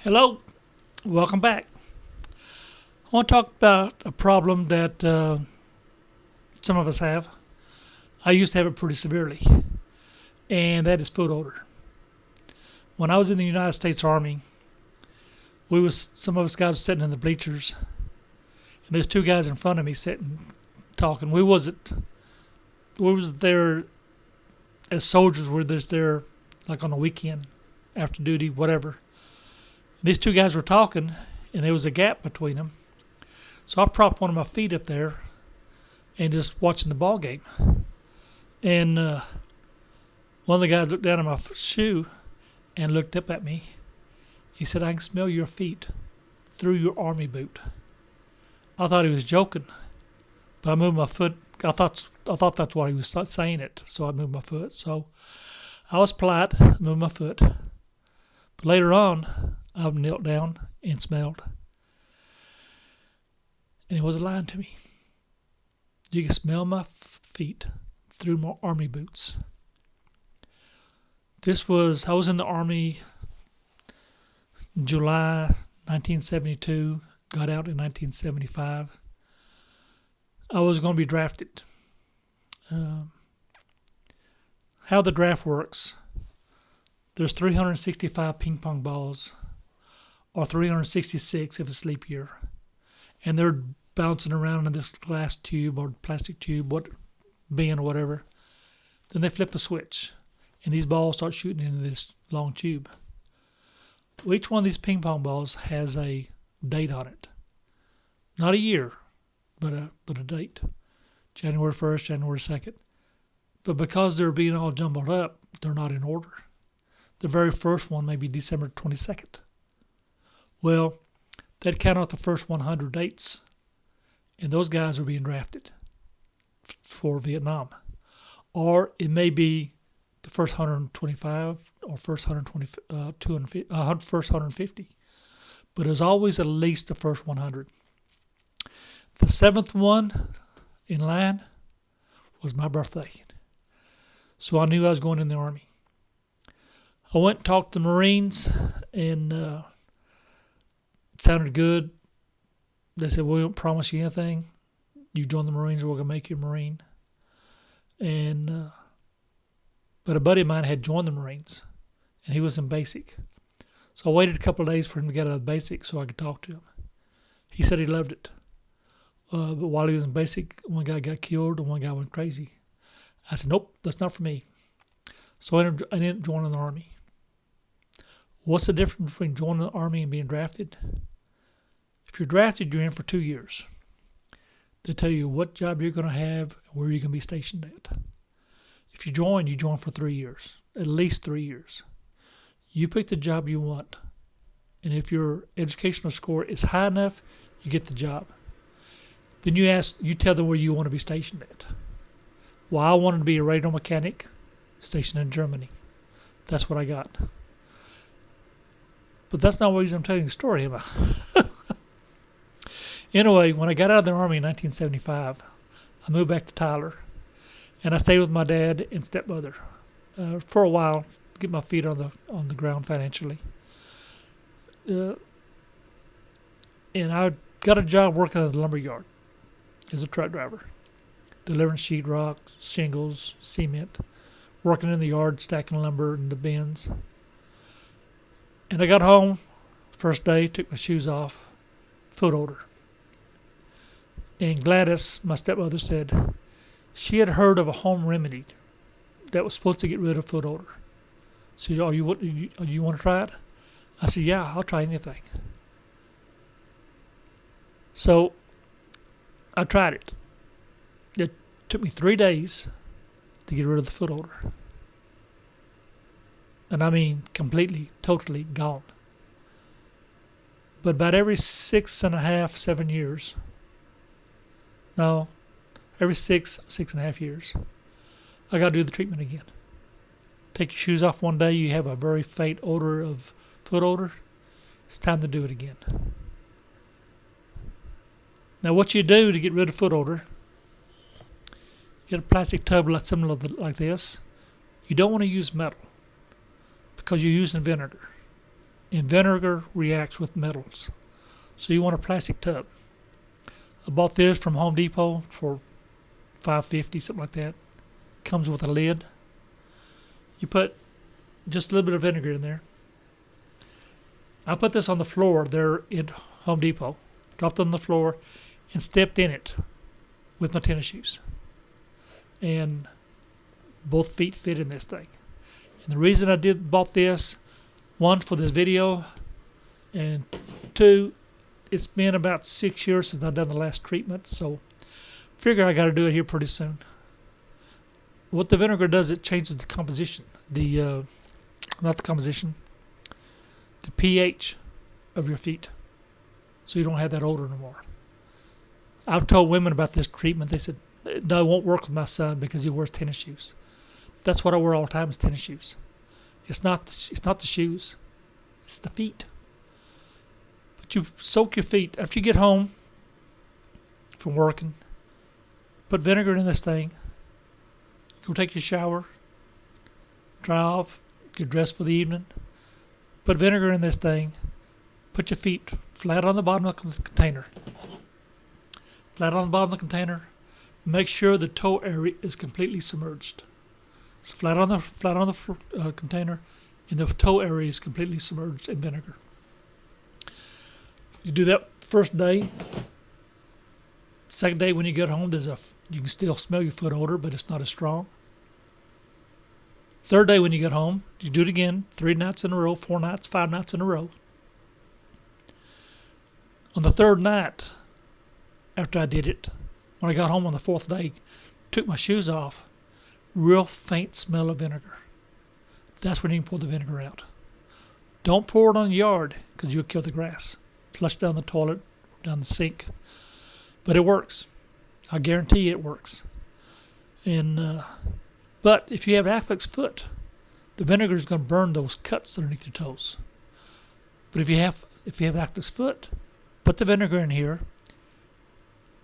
Hello, welcome back. I want to talk about a problem that some of us have. I used to have it pretty severely, and that is foot odor. When I was in the United States Army, some of us guys were sitting in the bleachers, and there's two guys in front of me sitting talking. We was there as soldiers. We were just there like on the weekend, after duty, whatever. These two guys were talking, and there was a gap between them. So I propped one of my feet up there and just watching the ball game. And one of the guys looked down at my shoe and looked up at me. He said, "I can smell your feet through your army boot." I thought he was joking, but I moved my foot. I thought that's why he was saying it, so I moved my foot. So I was polite, moved my foot. But later on, I knelt down and smelled. And he wasn't lying to me. You can smell my feet through my army boots. I was in the Army in July 1972, got out in 1975. I was going to be drafted. How the draft works, there's 365 ping pong balls, or 366 if it's leap year. And they're bouncing around in this glass tube or plastic tube, bin or whatever. Then they flip a switch, and these balls start shooting into this long tube. Well, each one of these ping pong balls has a date on it. Not a year, but a date. January 1st, January 2nd. But because they're being all jumbled up, they're not in order. The very first one may be December 22nd. Well, they'd count out the first 100 dates, and those guys are being drafted for Vietnam. Or it may be the first 125 or first 150. But it's always at least the first 100. The seventh one in line was my birthday. So I knew I was going in the Army. I went and talked to the Marines, and it sounded good. They said, "We won't promise you anything. You join the Marines, we're going to make you a Marine." But a buddy of mine had joined the Marines, and he was in basic. So I waited a couple of days for him to get out of basic so I could talk to him. He said he loved it. But while he was in basic, one guy got killed and one guy went crazy. I said, "Nope, that's not for me." So I ended up joining the Army. What's the difference between joining the Army and being drafted? If you're drafted, you're in for 2 years. They tell you what job you're going to have and where you're going to be stationed at. If you join for 3 years, at least 3 years. You pick the job you want, and if your educational score is high enough, you get the job. Then you tell them where you want to be stationed at. Well, I wanted to be a radio mechanic stationed in Germany. That's what I got. But that's not the reason I'm telling you the story, am I? Anyway, when I got out of the Army in 1975, I moved back to Tyler, and I stayed with my dad and stepmother for a while to get my feet on the ground financially. And I got a job working at the lumber yard as a truck driver, delivering sheetrock, shingles, cement, working in the yard, stacking lumber in the bins. And I got home, first day, took my shoes off, foot odor. And Gladys, my stepmother, said she had heard of a home remedy that was supposed to get rid of foot odor. So, you want to try it? I said, "Yeah, I'll try anything." So I tried it. It took me 3 days to get rid of the foot odor. And I mean completely, totally gone. But about every 6.5, 7 years, no, every 6.5 years, I got to do the treatment again. Take your shoes off one day, you have a very faint odor of foot odor. It's time to do it again. Now, what you do to get rid of foot odor, get a plastic tub similar like this. You don't want to use metal because you're using vinegar. and vinegar reacts with metals. So you want a plastic tub. I bought this from Home Depot for $5.50, something like that. Comes with a lid. You put just a little bit of vinegar in there. I put this on the floor there at Home Depot, dropped it on the floor, and stepped in it with my tennis shoes. And both feet fit in this thing. And the reason I bought this, one, for this video, and two, it's been about 6 years since I've done the last treatment, so figure I got to do it here pretty soon. What the vinegar does, it changes the composition, not the composition, the pH of your feet, so you don't have that odor no more. I've told women about this treatment. They said, no, it won't work with my son because he wears tennis shoes. That's what I wear all the time is tennis shoes. It's not the shoes, it's the feet. But you soak your feet after you get home from working. Put vinegar in this thing. Go take your shower. Dry off. Get dressed for the evening. Put vinegar in this thing. Put your feet flat on the bottom of the container. Flat on the bottom of the container. Make sure the toe area is completely submerged. It's flat on the container, and the toe area is completely submerged in vinegar. You do that first day. Second day, when you get home, you can still smell your foot odor, but it's not as strong. Third day, when you get home, you do it again, 3 nights in a row, 4 nights, 5 nights in a row. On the third night, after I did it, when I got home on the fourth day, took my shoes off, real faint smell of vinegar. That's when you can pour the vinegar out. Don't pour it on the yard because you'll kill the grass. Flush down the toilet, down the sink. But it works. I guarantee you it works. But if you have athlete's foot, the vinegar is going to burn those cuts underneath your toes. But if you have athlete's foot, put the vinegar in here.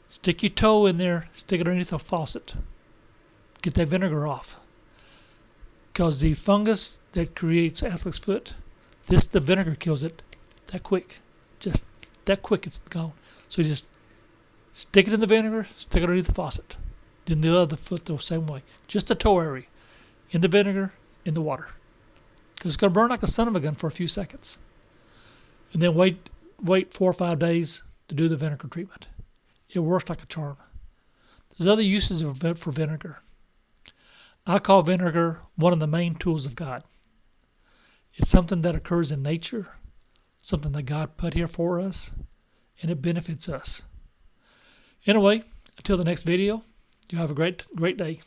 Stick your toe in there, stick it underneath a faucet. Get that vinegar off. Because the fungus that creates athlete's foot, the vinegar kills it that quick. Just that quick it's gone. So you just stick it in the vinegar, stick it underneath the faucet. Then the other foot the same way. Just the toe area. In the vinegar, in the water. Because it's going to burn like a son of a gun for a few seconds. And then wait 4 or 5 days to do the vinegar treatment. It works like a charm. There's other uses for vinegar. I call vinegar one of the main tools of God. It's something that occurs in nature, something that God put here for us, and it benefits us. Anyway, until the next video, you have a great day.